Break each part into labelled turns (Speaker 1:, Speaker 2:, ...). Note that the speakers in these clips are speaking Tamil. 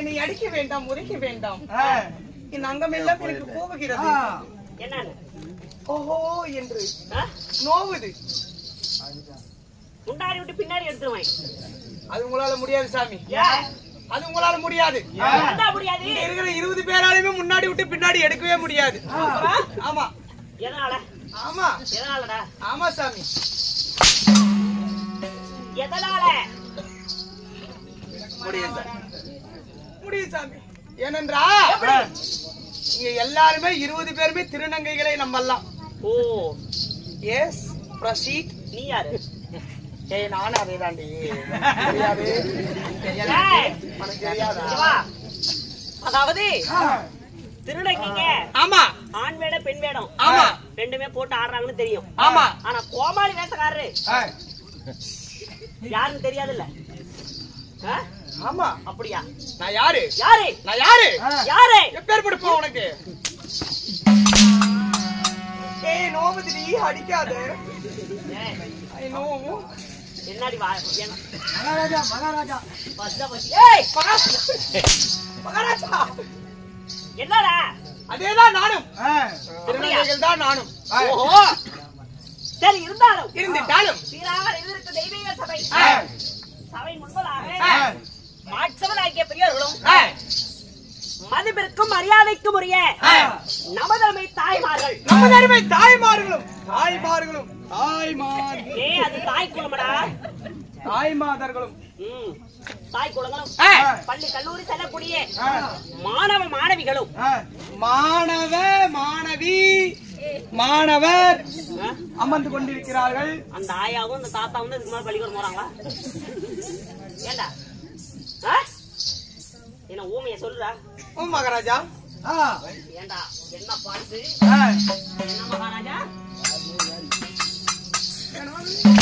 Speaker 1: என்னை அடிக்க வேண்டாம், உரைக்க வேண்டாம். என் அங்கமெல்லாம் எனக்கு போகுகிறது.
Speaker 2: என்ன
Speaker 1: ஓஹோ என்று நோவுது.
Speaker 2: முன்னாடி விட்டு பின்னாடி எடுத்துருவேன்.
Speaker 1: அது உங்களால முடியாது சாமி. அது உங்களால முடியாது.
Speaker 2: முடியாது.
Speaker 1: இருக்கிற 20 பேராலுமே முன்னாடி விட்டு பின்னாடி எடுக்கவே முடியாது. ஆமா.
Speaker 2: எதனால?
Speaker 1: ஆமா.
Speaker 2: எதனாலடா?
Speaker 1: ஆமா சாமி.
Speaker 2: எதனால?
Speaker 1: முடியும் சாமி. ஏனென்றா இங்க எல்லாருமே 20 பேருமே திருநங்கைகளை நம்பலாம்.
Speaker 2: ஓ
Speaker 1: எஸ் ப்ரொசீட்.
Speaker 2: நீ யாரு?
Speaker 1: ஏய் நானும் அதே தாண்டி. தெரியாது.
Speaker 2: தெரியாதா? அதாவது திருநங்கைங்க
Speaker 1: ஆமா
Speaker 2: ஆண் வேடம் பெண் வேடம்
Speaker 1: ஆமா
Speaker 2: ரெண்டுமே போட்டு ஆடுறாங்கன்னு தெரியும்.
Speaker 1: ஆமா.
Speaker 2: ஆனா கோமாளி வேஷக்காரரு யாருன்னு தெரியாது இல்ல?
Speaker 1: ஆமா.
Speaker 2: அப்படியா?
Speaker 1: நான் யாரு?
Speaker 2: யாரு?
Speaker 1: நான் யாரு?
Speaker 2: யாரு?
Speaker 1: பேர் படுப்பா உனக்கு. ஏய் நோவுதுடி, அடிக்காத. I know.
Speaker 2: என்னடி வா?
Speaker 1: மகாராஜா மகாராஜா.
Speaker 2: ஏய்
Speaker 1: மகாராஜா.
Speaker 2: என்னடா?
Speaker 1: அதேதான் நானும். திருநங்கைகள் தான் நானும்.
Speaker 2: ஓஹோ சரி இருந்தாலும்
Speaker 1: இருந்துட்டாலும்
Speaker 2: சீராக எதிர்க்க தெய்வீக சபை சபை முன்பதாக மாற்றவனாகிய பெரியவர்களும் மதிப்பிற்கும் மரியாதைக்கும் உரிய நமதருமை தாய்மார்கள்.
Speaker 1: நமதருமை தாய்மார்களும் தாய்மார்களும் தாய்மார்கள்.
Speaker 2: ஏய் அது தாய் குலமடா.
Speaker 1: தாய்மாதர்களும்
Speaker 2: தாய் குலங்களும் பள்ளி கல்லூரி செல்லக்கூடிய மாணவ மாணவிகளும்
Speaker 1: மாணவ மாணவி மாணவர் அமர்ந்து கொண்டிருக்கிறார்கள்.
Speaker 2: அந்த ஆயாவும் அந்த தாத்தா வந்து இதுக்கு மேல பள்ளிக்கூடம் போறாங்களா? ஏண்டா என்ன ஊமைய சொல்றா?
Speaker 1: மகாராஜா.
Speaker 2: ஏண்டா என்ன பாட்டு? என்ன மகாராஜா?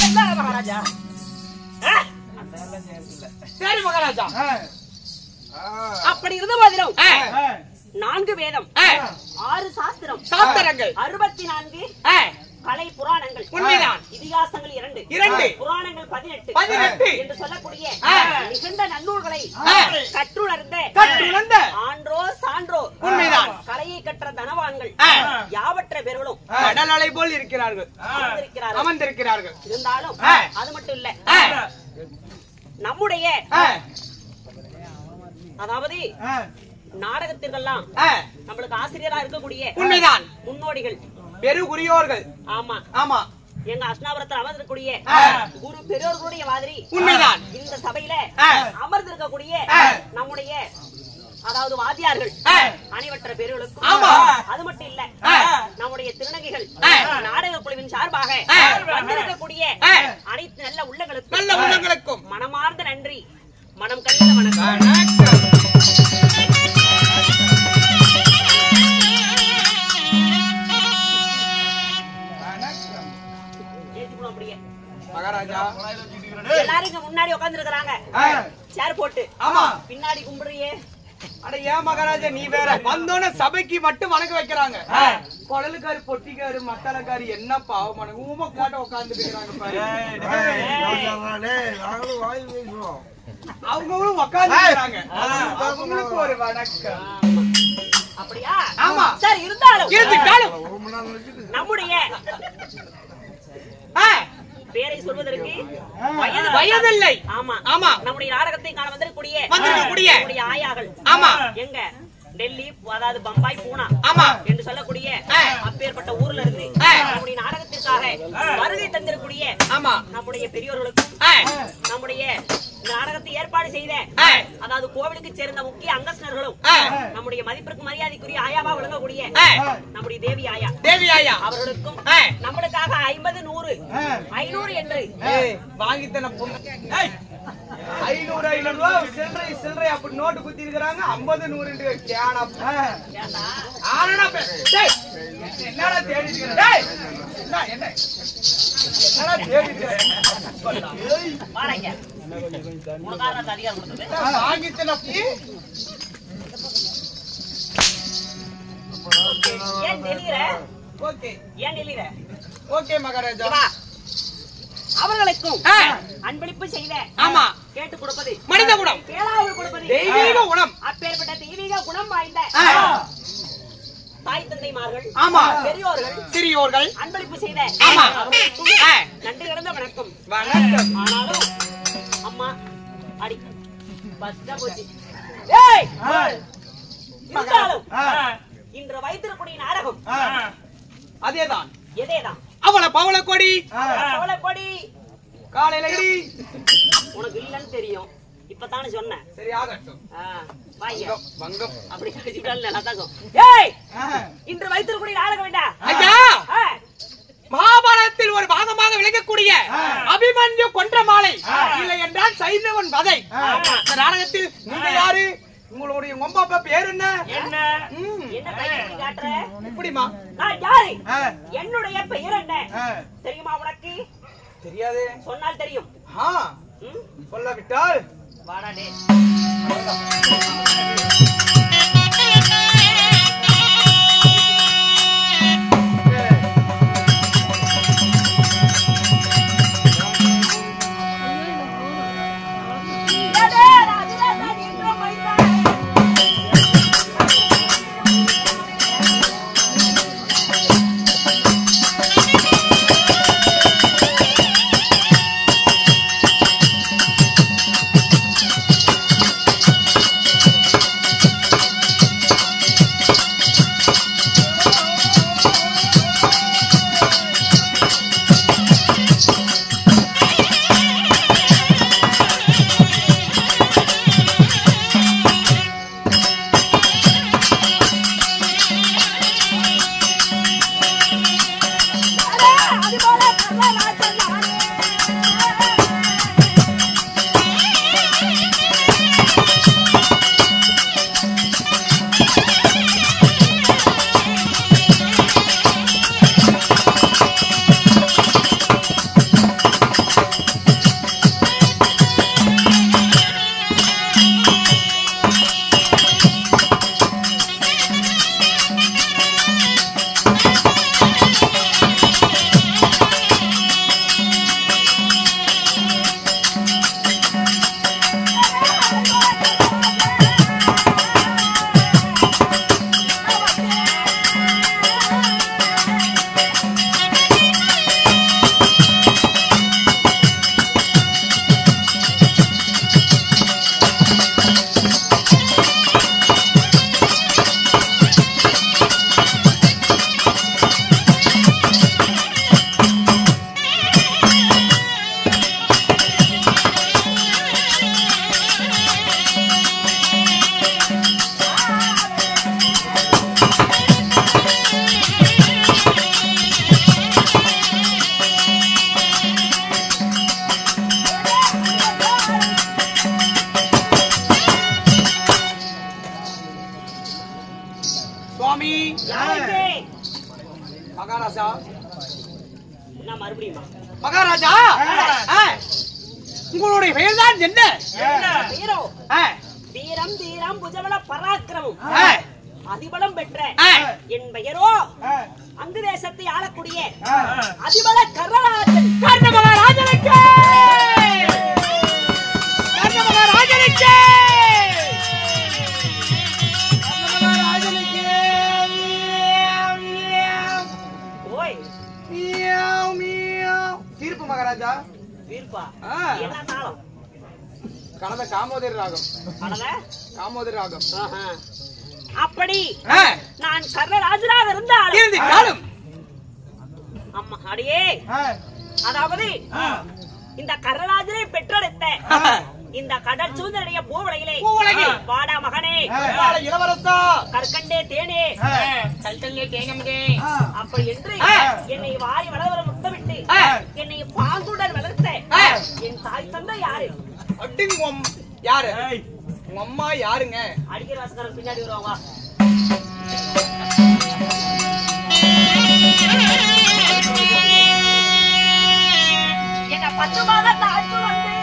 Speaker 2: என்ன மகாராஜா?
Speaker 1: சரி மகாராஜா.
Speaker 2: அப்படி இருந்த மாதிரியும் 4 வேதம் 6 சாஸ்திரம்
Speaker 1: சாஸ்திரங்கள்
Speaker 2: 64 கலை புராணங்கள்
Speaker 1: உண்மைதான்.
Speaker 2: இதிகாசங்கள் 2 புராணங்கள் 18 என்று சொல்லக்கூடிய மிகுந்த நல்லூர்களை கற்றுணர்ந்த ஆன்றோ சான்றோ
Speaker 1: உண்மைதான்.
Speaker 2: கலையை கற்ற தனவான்கள் யாவற்ற பேர்களும்
Speaker 1: கடல் அலை போல் இருக்கிறார்கள், அமர்ந்திருக்கிறார்கள்.
Speaker 2: இருந்தாலும் அது மட்டும் இல்ல, நம்முடைய அதாவது நாடகத்திற்கெல்லாம் நம்மளுக்கு ஆசிரியரா இருக்கக்கூடிய
Speaker 1: உண்மைதான்
Speaker 2: முன்னோடிகள்
Speaker 1: பெருகுரியோர்கள்.
Speaker 2: ஆமா
Speaker 1: ஆமா.
Speaker 2: எங்க அஸ்னாபுரத்தில் அமர்ந்திருக்கக்கூடிய குரு பெரியோர்களுடைய மாதிரி
Speaker 1: உண்மைதான்.
Speaker 2: இந்த சபையில அமர்ந்திருக்கக்கூடிய நம்முடைய அதாவது வாத்தியார்கள் அனைவற்ற பேர்களுக்கும் அது மட்டும் இல்ல, நம்முடைய திருநங்கைகள் நாடக குழுவின் சார்பாக வந்திருக்கக்கூடிய அனைத்து நல்ல உள்ளங்களுக்கும் மனமார்ந்த நன்றி, மனம் கழிந்த வணக்கம்.
Speaker 1: மகாராஜா
Speaker 2: எல்லாரும் இங்க முன்னாடி உட்கார்ந்து இருக்கிறாங்க சேர் போட்டு.
Speaker 1: ஆமா.
Speaker 2: பின்னாடி கும்பிடுறியே.
Speaker 1: அட ஏன் மகாராஜா நீ வேற வந்தோன்னு சபைக்கு மட்டும் வணக்க வைக்கிறாங்க. குடலுக்காரு பொட்டிக்காரு மத்தாலக்காரு என்ன பாவமான ஊமை போட்ட உட்கார்ந்து இருக்கிறாங்க பாரு. அவங்களும் உட்கார்ந்து இருக்கிறாங்க. அவங்களுக்கு ஒரு வணக்கம்.
Speaker 2: அப்படியா?
Speaker 1: ஆமா.
Speaker 2: சரி இருந்தாலும் நம்முடைய பேரை சொல்வதற்கு
Speaker 1: வயதில்லை.
Speaker 2: ஆமா
Speaker 1: ஆமா.
Speaker 2: நம்முடைய நாடகத்தை காண வந்திருக்கக்கூடிய நம்முடைய ஆயாகள்
Speaker 1: ஆமா
Speaker 2: எங்க டெல்லி அதாவது பம்பாய் பூனா
Speaker 1: ஆமா
Speaker 2: என்று சொல்லக்கூடிய அப்பேற்பட்ட ஊர்ல இருந்து நம்முடைய நாடகத்திற்காக வருகை தந்திருக்கூடிய
Speaker 1: ஆமா
Speaker 2: நம்முடைய பெரியோர்களுக்கும் நம்முடைய நாடகத்தை ஏற்பாடு செய்த அதாவது கோவிலுக்கு சேர்ந்த முக்கிய அங்கஸ்னர்களும் நம்முடைய மதிப்பிற்கு மரியாதைக்குரிய ஆயாவா விளங்கக்கூடிய நம்முடைய தேவி ஆயா அவர்களுக்கும் நம்மளுக்காக 50 100 500 என்று
Speaker 1: வாங்கித்தன 500 ரூபா சில்லறை அப்படி நோட்டு குத்தி இருக்கிறாங்க. 50 100 என்னடா தேடி மகாராஜா
Speaker 2: அவர்களுக்கும் அன்பளிப்பு செய்த
Speaker 1: ஆமா
Speaker 2: கேட்டு கொடுப்பது
Speaker 1: மனித குணம்,
Speaker 2: பேராவல் கொடுப்பது
Speaker 1: தெய்வீக குணம். பெரியோர்கள்
Speaker 2: அன்பளிப்பு செய்த
Speaker 1: ஆமா.
Speaker 2: நன்றி கிடந்த வணக்கம்.
Speaker 1: வணக்கம்.
Speaker 2: ஆனாலும் அம்மா அடி பஸ்டா போச்சு. ஏய் இருந்தாலும் இன்று வைத்திருக்கூடிய நாடகம்
Speaker 1: அதேதான்.
Speaker 2: எதேதான்
Speaker 1: அவள பவள கொடி
Speaker 2: பவளக்கொடி.
Speaker 1: காலையில இடி.
Speaker 2: உனக்கு இல்லன்னு தெரியும், இப்பதானே சொன்னேன்.
Speaker 1: சரி ஆகட்டும்.
Speaker 2: வாங்க
Speaker 1: வங்கம்.
Speaker 2: அப்படி கழிச்சுட்டாலும் நல்லா தாக்கும். ஏய் இன்று வைத்திருக்கூடிய நாடகம் வேண்டாம்
Speaker 1: ஐயா, மகாபாரதத்தில் ஒரு பாகமாக விளங்கக்கூடிய அபிமன்யு கொன்ற மாலை இல்லை என்றால் சைந்தவன் வதை. இந்த நாடகத்தில் நீங்க யாரு? உங்களுடைய உங்க அப்பா பேர் என்ன?
Speaker 2: என்ன கையை காட்டுற?
Speaker 1: எப்படிமா?
Speaker 2: நான் யாரு? என்னுடைய பெயர் என்ன தெரியுமா உனக்கு?
Speaker 1: தெரியாது.
Speaker 2: சொன்னால் தெரியும்.
Speaker 1: சொல்லாவிட்டால்
Speaker 2: வாடாடே.
Speaker 1: சுவாமி
Speaker 2: மகாராஜா நான் மறுபடியும்
Speaker 1: மகாராஜா, உங்களுடைய பெயர் தான் என்ன?
Speaker 2: வீரோ வீரம் தீரம் புஜபல பராக்கிரமம் அதிபலம் பெற்ற என் பெயரோ அங்கு தேசத்தை ஆளக்கூடிய அதிபல கர்ணராஜன்.
Speaker 1: கர்ண மகாராஜனுக்கு கர்ண மகாராஜனுக்கு தீர்ப்பு மகாராஜா.
Speaker 2: தீர்ப்பா என்ன தாளம்?
Speaker 1: கலந்த காமோதரி ராகம்.
Speaker 2: கலந்த
Speaker 1: காமோதரி ராகம்.
Speaker 2: அப்படி நான் கர்ணராஜனாக இருந்தாலும் அம்மா அடியே, அதாவது இந்த கர்ணராஜனை பெற்றெடுத்த இந்த கடல் சூழ்நிலைய பூவுலகிலே வாடா மகனே,
Speaker 1: இளவரசா,
Speaker 2: கற்கண்டே தேனே, சல்தல்லே தேனம்கே அப்படி என்று என்னை வாரி வளர முத்தமிட்டு என்னை பாங்குடன் வளர்த்த என் தாய் தந்தை யாரு?
Speaker 1: யாரு? உங்க அம்மா யாருங்க?
Speaker 2: அடிக்கிற வாசகர் பின்னாடி வருவாங்க. என்ன 10 மாதம் தாழ்த்து வந்து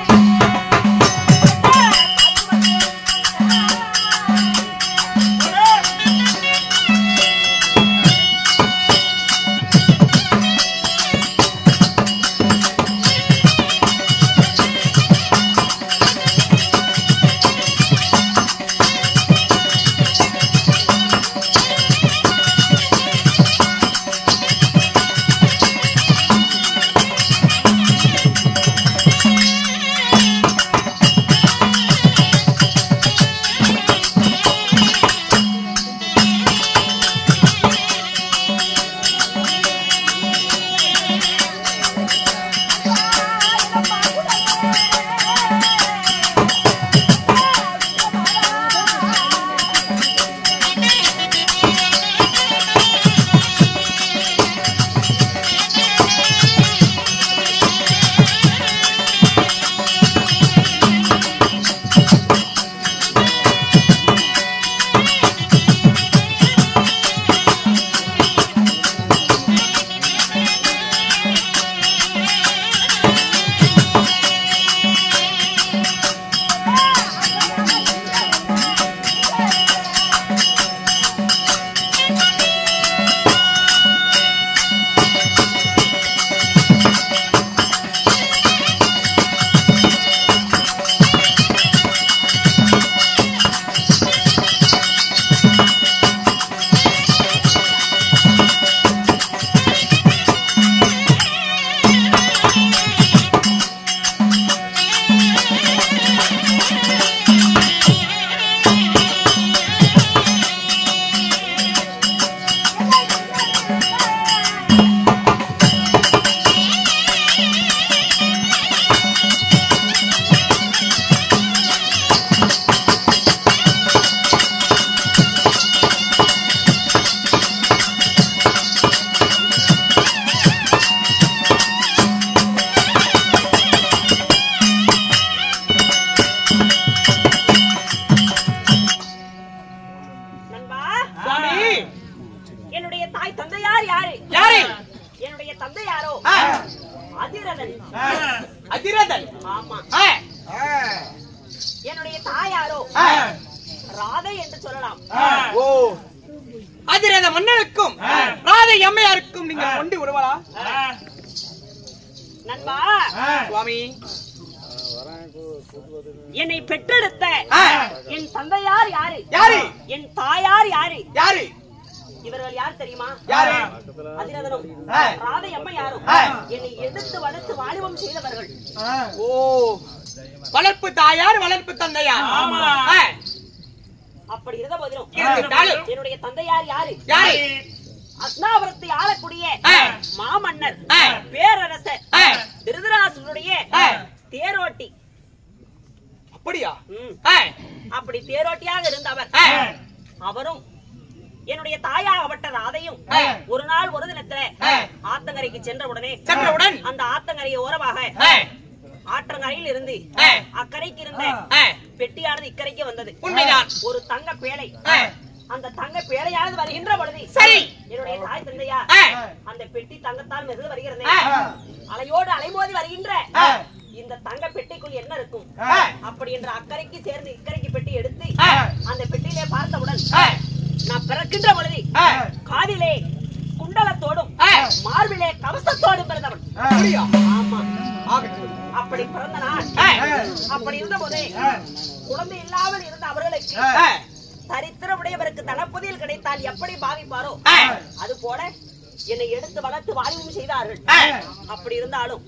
Speaker 2: ராதை என்று சொல்லலாம்.
Speaker 1: ஓ, அதிரத மன்னனுக்கும் ராதை அம்மையாருக்கும் நீங்க கொண்டு விடுவா
Speaker 2: நண்பா.
Speaker 1: சுவாமி,
Speaker 2: என்னை பெற்றெடுத்த என் தந்தையார் யாரு?
Speaker 1: யாரு?
Speaker 2: என் தாயார் யாரு?
Speaker 1: யாரு?
Speaker 2: இவர்கள் யார் தெரியுமா?
Speaker 1: யாரு?
Speaker 2: அதிரதனும் ராதை அம்மையாரும் என்னை எதிர்த்து வளர்த்து வாலிபம் செய்தவர்கள்.
Speaker 1: ஓ, வளர்ப்பு தாயார், வளர்ப்பு தந்தையார்.
Speaker 2: அப்படி இருந்த போதிலும் என்னுடைய தந்தையார் யாரு?
Speaker 1: யாரு?
Speaker 2: அஸ்னாபுரத்தை ஆளக்கூடிய மாமன்னர் பேரரசர் திருதராசனுடைய தேரோட்டி.
Speaker 1: அப்படியா?
Speaker 2: அப்படி தேரோட்டியாக இருந்தவர். அவரும் என்னுடைய தாயாகப்பட்ட ராதையும் ஒரு நாள் ஒரு தினத்துல ஆத்தங்கரைக்கு சென்றவுடன் அந்த ஆத்தங்கரையை ஓரமாக ஆற்றங்கரையில் இருந்து அக்கறைக்கு இருந்த பெட்டியானது இக்கரைக்கு வந்தது.
Speaker 1: உண்மைதான்.
Speaker 2: ஒரு தங்க பேழை. அந்த தங்க பேழையானது வருகின்ற பொழுது
Speaker 1: சரி,
Speaker 2: என்னுடைய தாய் தந்தையா அந்த பெட்டி தங்கத்தால் மெது வருகிறது. அலையோடு அலைமோதி வருகின்ற இந்த தங்க பெட்டிக்குள் என்ன இருக்கும் அப்படி என்ற அக்கறைக்கு சேர்ந்து இக்கரைக்கு பெட்டி எடுத்து அந்த பெட்டியிலே பார்த்தவுடன் நான் பிறக்கின்ற பொழுது காதிலே குண்டலத்தோடும் மார்பிலே கவசத்தோடும் பிறந்தவன். ஆமா, அப்படி பிறந்த நான். அப்படி இருந்த போதே குழந்தை இல்லாமல் இருந்த அவர்களுக்கு சரித்திரமுடையவருக்கு தனப்பதியில் கிடைத்தால் எப்படி பாவிப்பாரோ அது போல என்னை எடுத்து வளர்த்து வாலிபம் செய்தார்கள். அப்படி இருந்தாலும்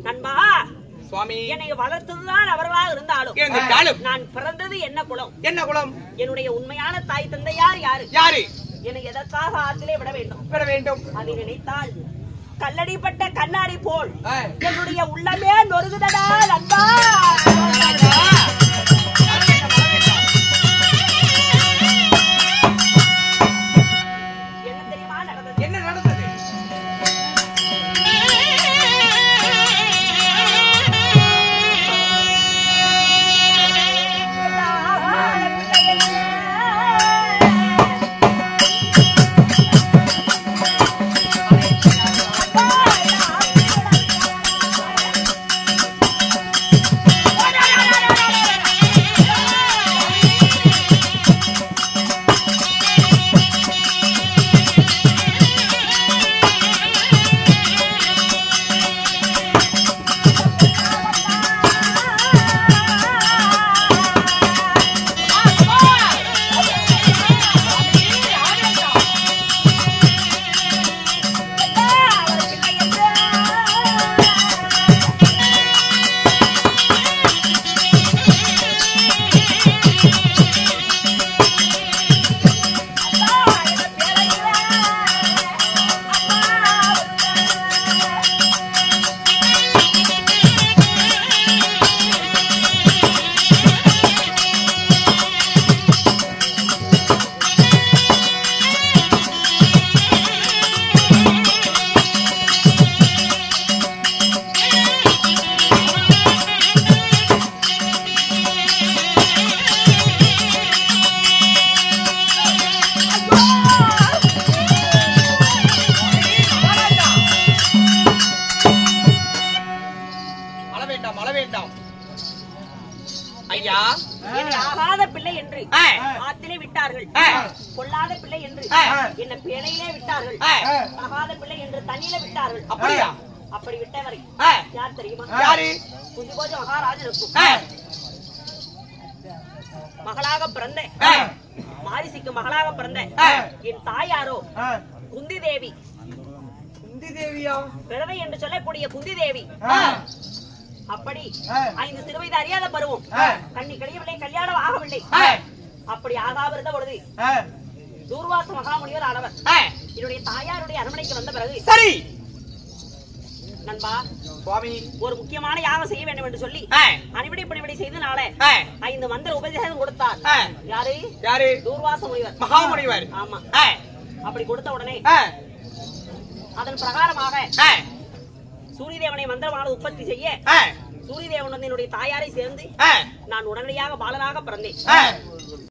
Speaker 2: நண்பா
Speaker 1: சுவாமி,
Speaker 2: என்னை வளர்த்ததுதான் அவர்களாக இருந்தாலும் நான் பிறந்தது என்ன குலம்?
Speaker 1: என்ன குலம்?
Speaker 2: என்னுடைய உண்மையான தாய் தந்தையார் யாரு?
Speaker 1: யாரு?
Speaker 2: என்னை எதற்காக ஆற்றிலே விட வேண்டும்?
Speaker 1: விட வேண்டும்.
Speaker 2: அதை நினைத்தால் கல்லடிப்பட்ட கண்ணாடி போல் என்னுடைய உள்ளமே நொறுகுதடா நண்பா. என்ன தெரியுமா நடந்தது?
Speaker 1: என்ன நடந்தது? ஐயா,
Speaker 2: என்னை ஆகாத பிள்ளை என்று ஆத்திலே விட்டார்கள். கொள்ளாத பிள்ளை என்று என்ன பேழையிலே விட்டார்கள். ஆகாத பிள்ளை என்று தண்ணியில விட்டார்கள்.
Speaker 1: அப்படியா?
Speaker 2: அப்படி விட்டவரை யார் தெரியுமா?
Speaker 1: யாரு?
Speaker 2: குந்திபோஜ மகாராஜனுக்கும் மகளாக பிறந்த மாரிசிக்கு மகளாக பிறந்த என் தாயாரோ குந்தி தேவி.
Speaker 1: குந்தி தேவியா?
Speaker 2: பிறவை என்று சொல்லக்கூடிய குந்தி தேவி. அப்படி 5 சிறு வயது அறியாத பருவம், கண்ணி கழியவில்லை, கல்யாணம் ஆகவில்லை. அப்படி ஆகாவிருந்த பொழுது தூர்வாச மகாமுனிவர் ஆனவர் என்னுடைய தாயாருடைய அரண்மனைக்கு வந்த பிறகு
Speaker 1: சரி
Speaker 2: நண்பா
Speaker 1: சுவாமி
Speaker 2: ஒரு முக்கியமான யாகம் செய்ய வேண்டும் என்று சொல்லி அனிவிடை பணிவிடை செய்தனால 5 மந்திர உபதேசம் கொடுத்தார். யாரு?
Speaker 1: யாரு?
Speaker 2: தூர்வாச முனிவர்
Speaker 1: மகாமுனிவர்.
Speaker 2: ஆமா. அப்படி கொடுத்த உடனே அதன் பிரகாரமாக சூரியதேவனை மந்திரமானது உற்பத்தி செய்ய சூரியதேவன் வந்து என்னுடைய தாயாரை சேர்ந்து நான் உடனடியாக பாலனாக பிறந்தேன்.